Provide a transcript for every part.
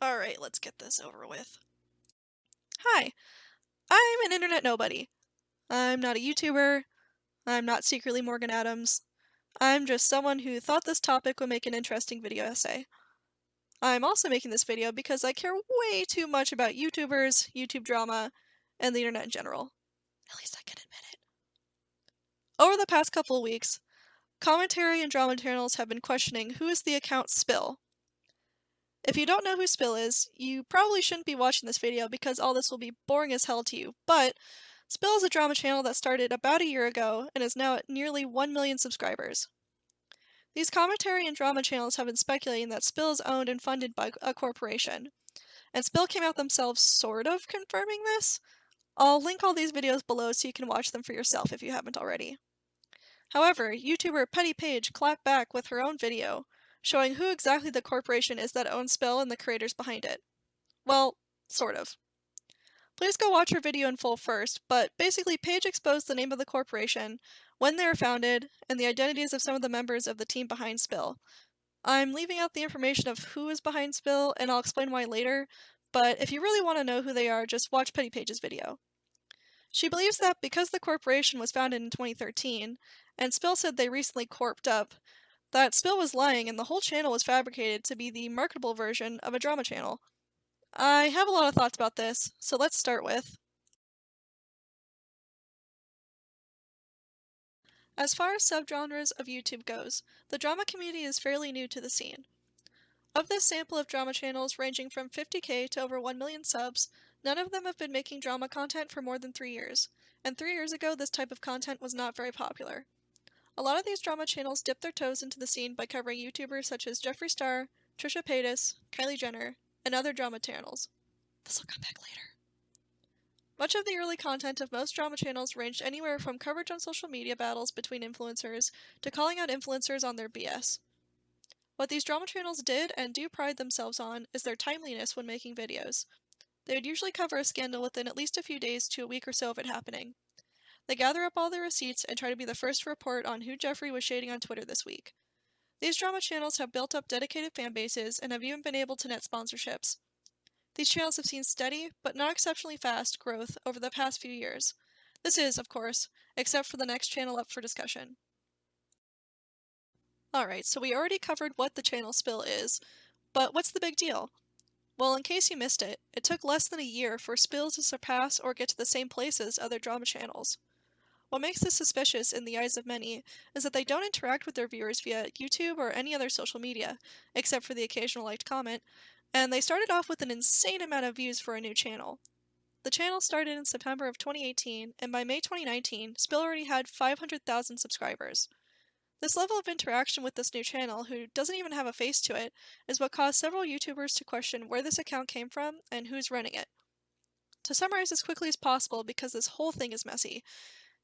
Alright, let's get this over with. Hi, I'm an internet nobody. I'm not a YouTuber. I'm not secretly Morgan Adams. I'm just someone who thought this topic would make an interesting video essay. I'm also making this video because I care way too much about YouTubers, YouTube drama, and the internet in general. At least I can admit it. Over the past couple of weeks, commentary and drama channels have been questioning who is the account Spill. If you don't know who Spill is, you probably shouldn't be watching this video because all this will be boring as hell to you, but Spill is a drama channel that started about a year ago and is now at nearly 1 million subscribers. These commentary and drama channels have been speculating that Spill is owned and funded by a corporation, and Spill came out themselves sort of confirming this. I'll link all these videos below so you can watch them for yourself if you haven't already. However, YouTuber Petty Paige clapped back with her own video, showing who exactly the corporation is that owns Spill and the creators behind it. Well, sort of. Please go watch her video in full first, but basically Paige exposed the name of the corporation, when they were founded, and the identities of some of the members of the team behind Spill. I'm leaving out the information of who is behind Spill, and I'll explain why later, but if you really want to know who they are, just watch Petty Paige's video. She believes that because the corporation was founded in 2013, and Spill said they recently corped up, that Spill was lying and the whole channel was fabricated to be the marketable version of a drama channel. I have a lot of thoughts about this, so let's start with. As far as subgenres of YouTube goes, the drama community is fairly new to the scene. Of this sample of drama channels ranging from 50k to over 1 million subs, none of them have been making drama content for more than 3 years, and 3 years ago this type of content was not very popular. A lot of these drama channels dip their toes into the scene by covering YouTubers such as Jeffree Star, Trisha Paytas, Kylie Jenner, and other drama channels. This will come back later. Much of the early content of most drama channels ranged anywhere from coverage on social media battles between influencers to calling out influencers on their BS. What these drama channels did and do pride themselves on is their timeliness when making videos. They would usually cover a scandal within at least a few days to a week or so of it happening. They gather up all the receipts and try to be the first to report on who Jeffree was shading on Twitter this week. These drama channels have built up dedicated fan bases and have even been able to net sponsorships. These channels have seen steady, but not exceptionally fast, growth over the past few years. This is, of course, except for the next channel up for discussion. Alright, so we already covered what the channel Spill is, but what's the big deal? Well, in case you missed it, it took less than a year for Spill to surpass or get to the same place as other drama channels. What makes this suspicious in the eyes of many is that they don't interact with their viewers via YouTube or any other social media, except for the occasional liked comment, and they started off with an insane amount of views for a new channel. The channel started in September of 2018, and by May 2019, Spill already had 500,000 subscribers. This level of interaction with this new channel, who doesn't even have a face to it, is what caused several YouTubers to question where this account came from and who's running it. To summarize as quickly as possible, because this whole thing is messy,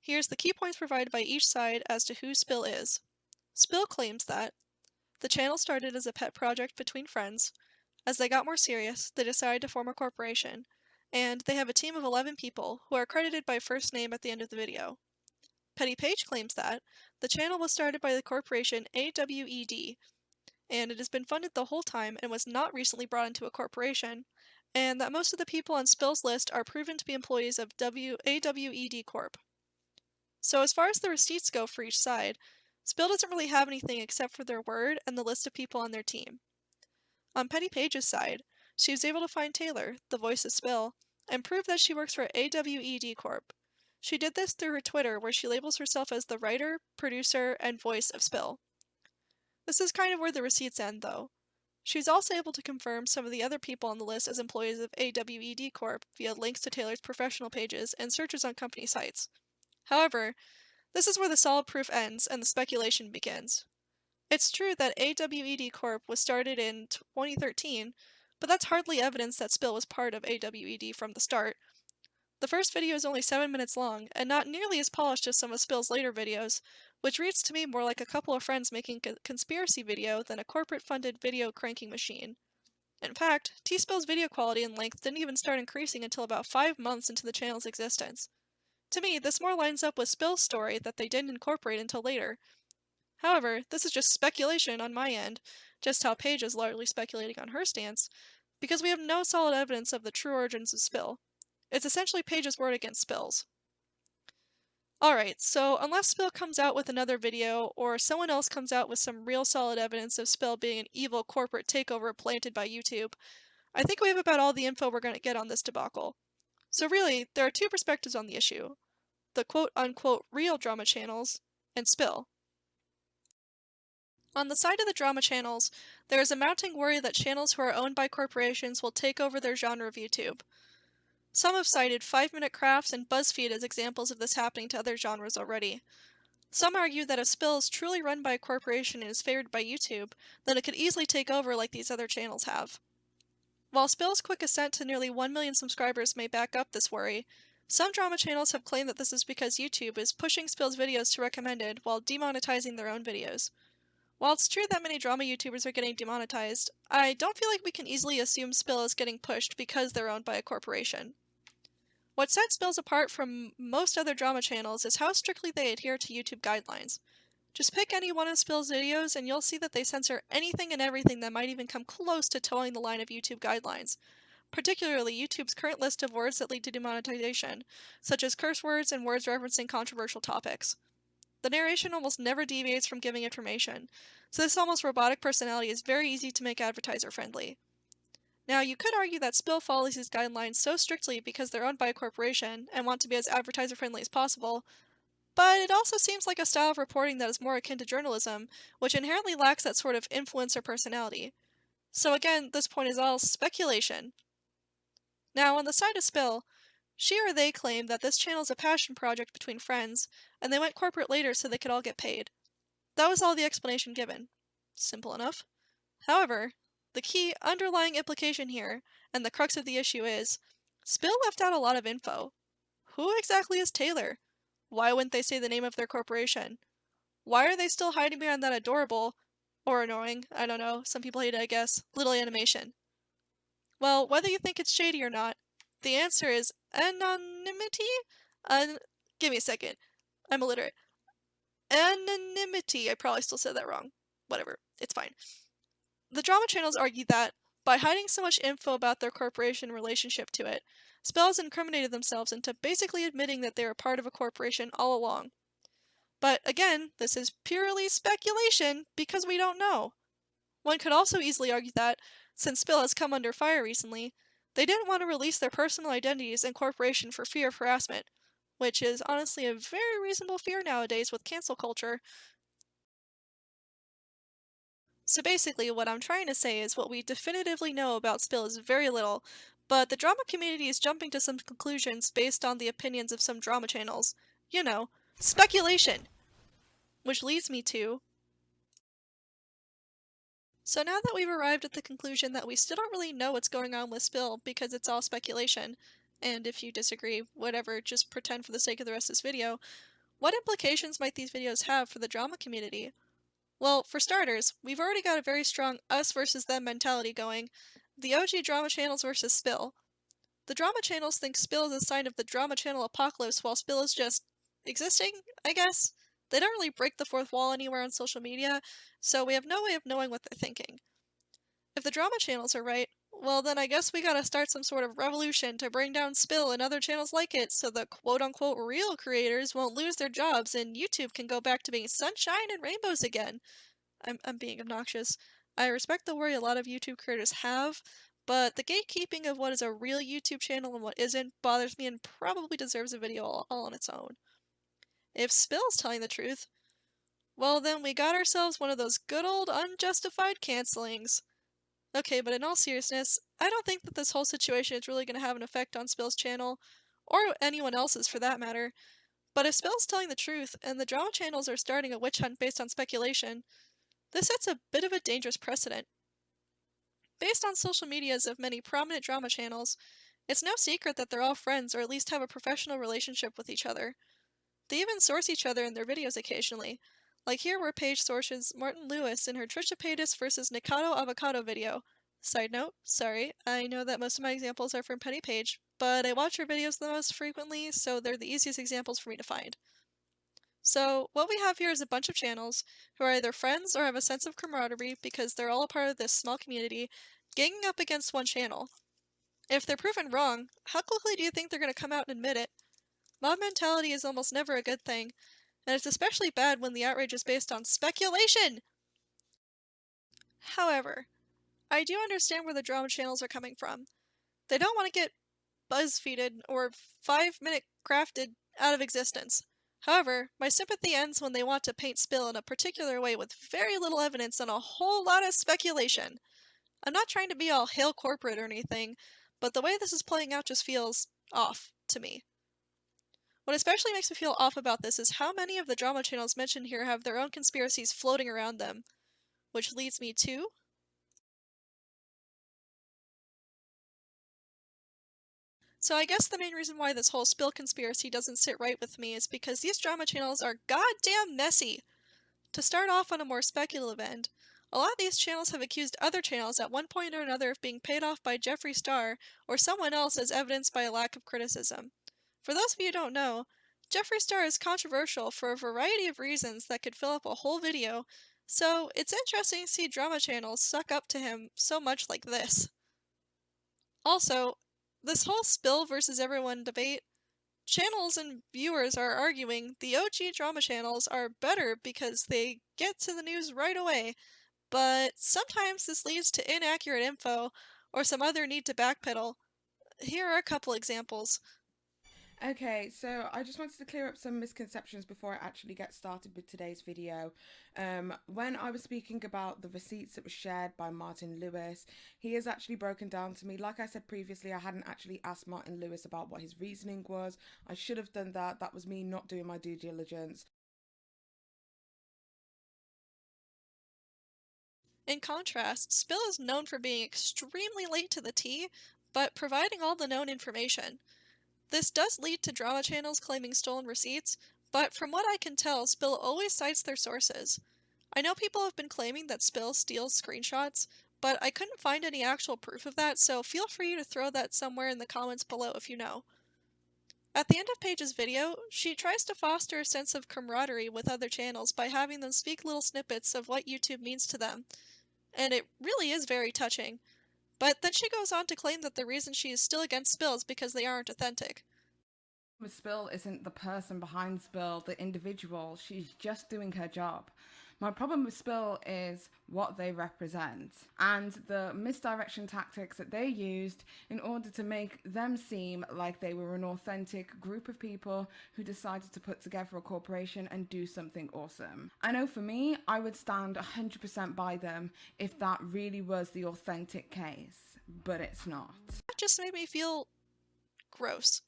here's the key points provided by each side as to who Spill is. Spill claims that the channel started as a pet project between friends. As they got more serious, they decided to form a corporation, and they have a team of 11 people who are credited by first name at the end of the video. Petty Paige claims that the channel was started by the corporation AWED, and it has been funded the whole time and was not recently brought into a corporation, and that most of the people on Spill's list are proven to be employees of AWED Corp. So as far as the receipts go for each side, Spill doesn't really have anything except for their word and the list of people on their team. On Petty Paige's side, she was able to find Taylor, the voice of Spill, and prove that she works for AWED Corp. She did this through her Twitter, where she labels herself as the writer, producer, and voice of Spill. This is kind of where the receipts end, though. She's also able to confirm some of the other people on the list as employees of AWED Corp via links to Taylor's professional pages and searches on company sites. However, this is where the solid proof ends and the speculation begins. It's true that AWED Corp was started in 2013, but that's hardly evidence that Spill was part of AWED from the start. The first video is only 7 minutes long, and not nearly as polished as some of Spill's later videos, which reads to me more like a couple of friends making a conspiracy video than a corporate-funded video cranking machine. In fact, T-Spill's video quality and length didn't even start increasing until about 5 months into the channel's existence. To me, this more lines up with Spill's story that they didn't incorporate until later. However, this is just speculation on my end, just how Paige is largely speculating on her stance, because we have no solid evidence of the true origins of Spill. It's essentially Paige's word against Spill's. Alright, so unless Spill comes out with another video, or someone else comes out with some real solid evidence of Spill being an evil corporate takeover planted by YouTube, I think we have about all the info we're going to get on this debacle. So really, there are two perspectives on the issue. The quote-unquote real drama channels, and Spill. On the side of the drama channels, there is a mounting worry that channels who are owned by corporations will take over their genre of YouTube. Some have cited 5-Minute Crafts and BuzzFeed as examples of this happening to other genres already. Some argue that if Spill is truly run by a corporation and is favored by YouTube, then it could easily take over like these other channels have. While Spill's quick ascent to nearly 1 million subscribers may back up this worry, some drama channels have claimed that this is because YouTube is pushing Spill's videos to recommended while demonetizing their own videos. While it's true that many drama YouTubers are getting demonetized, I don't feel like we can easily assume Spill is getting pushed because they're owned by a corporation. What sets Spills apart from most other drama channels is how strictly they adhere to YouTube guidelines. Just pick any one of Spill's videos and you'll see that they censor anything and everything that might even come close to towing the line of YouTube guidelines, particularly YouTube's current list of words that lead to demonetization, such as curse words and words referencing controversial topics. The narration almost never deviates from giving information, so this almost robotic personality is very easy to make advertiser-friendly. Now, you could argue that Spill follows these guidelines so strictly because they're owned by a corporation and want to be as advertiser-friendly as possible, but it also seems like a style of reporting that is more akin to journalism, which inherently lacks that sort of influencer personality. So again, this point is all speculation. Now, on the side of Spill, she or they claim that this channel is a passion project between friends, and they went corporate later so they could all get paid. That was all the explanation given. Simple enough. However, the key underlying implication here, and the crux of the issue is, Spill left out a lot of info. Who exactly is Taylor? Why wouldn't they say the name of their corporation? Why are they still hiding behind that adorable, or annoying, I don't know, some people hate it I guess, little animation? Well, whether you think it's shady or not, the answer is anonymity? Give me a second. I'm illiterate. Anonymity. I probably still said that wrong. Whatever. It's fine. The drama channels argue that, by hiding so much info about their corporation relationship to it, Spell has incriminated themselves into basically admitting that they are part of a corporation all along. But again, this is purely speculation because we don't know. One could also easily argue that, since Spill has come under fire recently, they didn't want to release their personal identities and corporation for fear of harassment, which is honestly a very reasonable fear nowadays with cancel culture. So basically, what I'm trying to say is what we definitively know about Spill is very little, but the drama community is jumping to some conclusions based on the opinions of some drama channels. You know, speculation! Which leads me to... So now that we've arrived at the conclusion that we still don't really know what's going on with Spill because it's all speculation, and if you disagree, whatever, just pretend for the sake of the rest of this video, what implications might these videos have for the drama community? Well, for starters, we've already got a very strong us versus them mentality going. The OG drama channels versus Spill. The drama channels think Spill is a sign of the drama channel apocalypse while Spill is just existing, I guess? They don't really break the fourth wall anywhere on social media, so we have no way of knowing what they're thinking. If the drama channels are right, well then I guess we gotta start some sort of revolution to bring down Spill and other channels like it so the quote-unquote real creators won't lose their jobs and YouTube can go back to being sunshine and rainbows again. I'm being obnoxious. I respect the worry a lot of YouTube creators have, but the gatekeeping of what is a real YouTube channel and what isn't bothers me and probably deserves a video all on its own. If Spill's telling the truth, well then we got ourselves one of those good old unjustified cancellings. Okay, but in all seriousness, I don't think that this whole situation is really going to have an effect on Spill's channel, or anyone else's for that matter. But if Spill's telling the truth, and the drama channels are starting a witch hunt based on speculation, this sets a bit of a dangerous precedent. Based on social medias of many prominent drama channels, it's no secret that they're all friends or at least have a professional relationship with each other. They even source each other in their videos occasionally, like here where Paige sources Martin Lewis in her Trisha Paytas vs. Nikado Avocado video. Side note, sorry, I know that most of my examples are from Petty Paige, but I watch her videos the most frequently, so they're the easiest examples for me to find. So, what we have here is a bunch of channels who are either friends or have a sense of camaraderie because they're all a part of this small community, ganging up against one channel. If they're proven wrong, how quickly do you think they're going to come out and admit it? Mob mentality is almost never a good thing, and it's especially bad when the outrage is based on speculation! However, I do understand where the drama channels are coming from. They don't want to get BuzzFeeded or 5-minute crafted out of existence. However, my sympathy ends when they want to paint Spill in a particular way with very little evidence and a whole lot of speculation. I'm not trying to be all hail corporate or anything, but the way this is playing out just feels off to me. What especially makes me feel off about this is how many of the drama channels mentioned here have their own conspiracies floating around them. Which leads me to... So I guess the main reason why this whole Spill conspiracy doesn't sit right with me is because these drama channels are goddamn messy. To start off on a more speculative end, a lot of these channels have accused other channels at one point or another of being paid off by Jeffree Star or someone else as evidenced by a lack of criticism. For those of you who don't know, Jeffree Star is controversial for a variety of reasons that could fill up a whole video, so it's interesting to see drama channels suck up to him so much like this. Also, this whole Spill versus everyone debate, channels and viewers are arguing the OG drama channels are better because they get to the news right away, but sometimes this leads to inaccurate info or some other need to backpedal. Here are a couple examples. Okay, so I just wanted to clear up some misconceptions before I actually get started with today's video. When I was speaking about the receipts that were shared by Martin Lewis, he has actually broken down to me. Like I said previously, I hadn't actually asked Martin Lewis about what his reasoning was. I should have done that. That was me not doing my due diligence. In contrast, Spill is known for being extremely late to the tea, but providing all the known information. This does lead to drama channels claiming stolen receipts, but from what I can tell, Spill always cites their sources. I know people have been claiming that Spill steals screenshots, but I couldn't find any actual proof of that, so feel free to throw that somewhere in the comments below if you know. At the end of Paige's video, she tries to foster a sense of camaraderie with other channels by having them speak little snippets of what YouTube means to them, and it really is very touching. But then she goes on to claim that the reason she is still against Spill is because they aren't authentic. With Spill isn't the person behind Spill, the individual. She's just doing her job. My problem with Spill is what they represent and the misdirection tactics that they used in order to make them seem like they were an authentic group of people who decided to put together a corporation and do something awesome. I know for me, I would stand 100% by them if that really was the authentic case, but it's not. That just made me feel gross.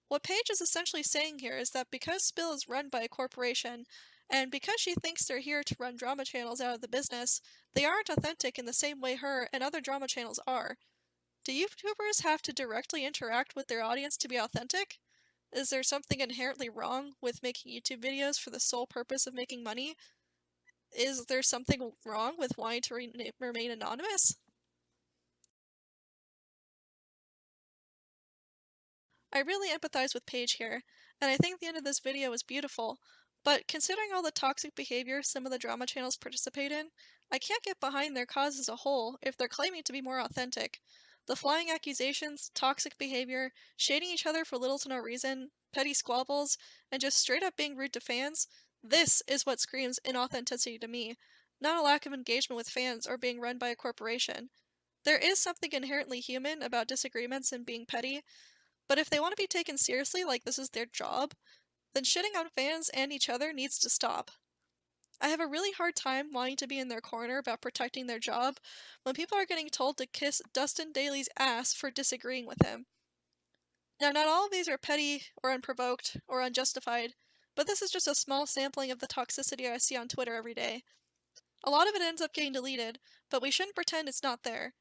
What Paige is essentially saying here is that because Spill is run by a corporation, and because she thinks they're here to run drama channels out of the business, they aren't authentic in the same way her and other drama channels are. Do YouTubers have to directly interact with their audience to be authentic? Is there something inherently wrong with making YouTube videos for the sole purpose of making money? Is there something wrong with wanting to remain anonymous? I really empathize with Paige here, and I think the end of this video was beautiful, but considering all the toxic behavior some of the drama channels participate in, I can't get behind their cause as a whole if they're claiming to be more authentic. The flying accusations, toxic behavior, shading each other for little to no reason, petty squabbles, and just straight up being rude to fans, this is what screams inauthenticity to me, not a lack of engagement with fans or being run by a corporation. There is something inherently human about disagreements and being petty, but if they want to be taken seriously like this is their job, then shitting on fans and each other needs to stop. I have a really hard time wanting to be in their corner about protecting their job when people are getting told to kiss Dustin Daly's ass for disagreeing with him. Now, not all of these are petty or unprovoked or unjustified, but this is just a small sampling of the toxicity I see on Twitter every day. A lot of it ends up getting deleted, but we shouldn't pretend it's not there.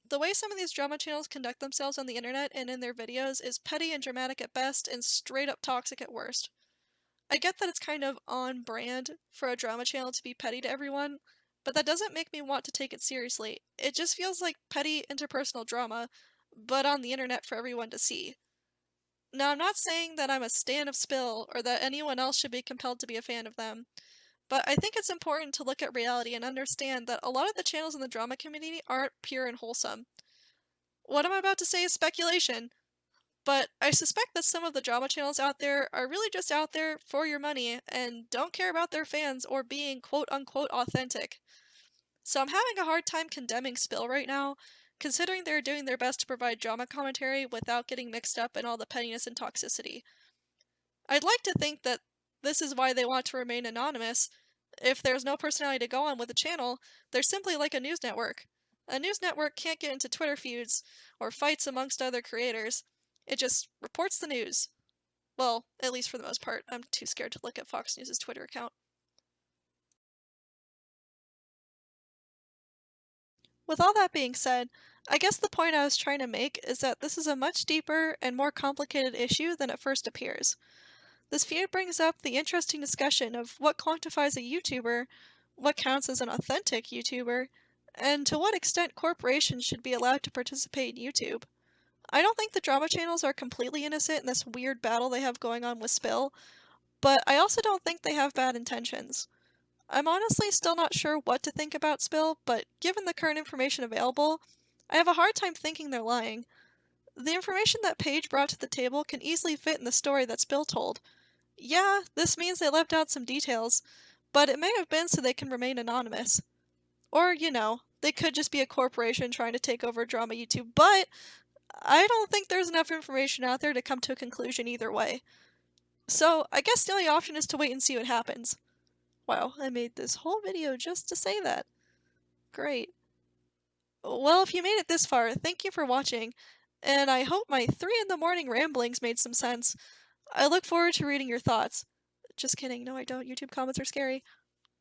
The way some of these drama channels conduct themselves on the internet and in their videos is petty and dramatic at best and straight up toxic at worst. I get that it's kind of on brand for a drama channel to be petty to everyone, but that doesn't make me want to take it seriously. It just feels like petty interpersonal drama, but on the internet for everyone to see. Now, I'm not saying that I'm a stan of Spill or that anyone else should be compelled to be a fan of them, but I think it's important to look at reality and understand that a lot of the channels in the drama community aren't pure and wholesome. What I'm about to say is speculation, but I suspect that some of the drama channels out there are really just out there for your money and don't care about their fans or being quote unquote authentic. So I'm having a hard time condemning Spill right now, considering they're doing their best to provide drama commentary without getting mixed up in all the pettiness and toxicity. I'd like to think that this is why they want to remain anonymous. If there's no personality to go on with the channel, they're simply like a news network. A news network can't get into Twitter feuds or fights amongst other creators. It just reports the news. Well, at least for the most part. I'm too scared to look at Fox News' Twitter account. With all that being said, I guess the point I was trying to make is that this is a much deeper and more complicated issue than it first appears. This feud brings up the interesting discussion of what quantifies a YouTuber, what counts as an authentic YouTuber, and to what extent corporations should be allowed to participate in YouTube. I don't think the drama channels are completely innocent in this weird battle they have going on with Spill, but I also don't think they have bad intentions. I'm honestly still not sure what to think about Spill, but given the current information available, I have a hard time thinking they're lying. The information that Paige brought to the table can easily fit in the story that Spill told. Yeah, this means they left out some details, but it may have been so they can remain anonymous. Or, they could just be a corporation trying to take over drama YouTube, but I don't think there's enough information out there to come to a conclusion either way. So, I guess the only option is to wait and see what happens. Wow, I made this whole video just to say that. Great. Well, if you made it this far, thank you for watching, and I hope my 3 in the morning ramblings made some sense. I look forward to reading your thoughts. Just kidding, no I don't, YouTube comments are scary.